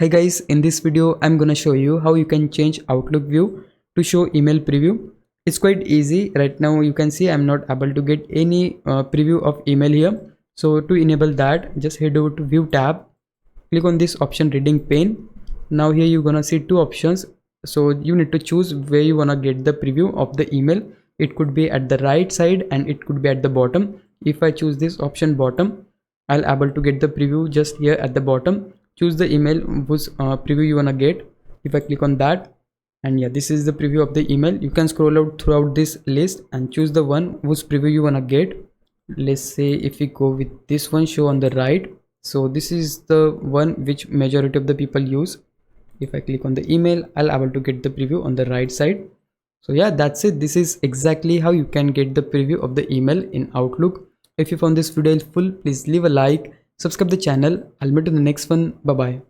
Hi guys, in this video I'm gonna show you how you can change Outlook view to show email preview. It's quite easy. Right now you can see I'm not able to get any preview of email here. So to enable that, just head over to View tab, click on this option Reading Pane. Now here you're gonna see two options. So you need to choose where you wanna get the preview of the email. It could be at the right side and it could be at the bottom. If I choose this option bottom, I'll able to get the preview just here at the bottom. Choose the email whose preview you wanna get. If I click on that, and yeah, this is the preview of the email. You can scroll out throughout this list and choose the one whose preview you wanna get. Let's say if we go with this one, show on the right. So this is the one which majority of the people use. If I click on the email, I'll able to get the preview on the right side. So yeah, that's it. This is exactly how you can get the preview of the email in Outlook. If you found this video helpful, please leave a like, subscribe the channel. I'll meet you in the next one. Bye bye.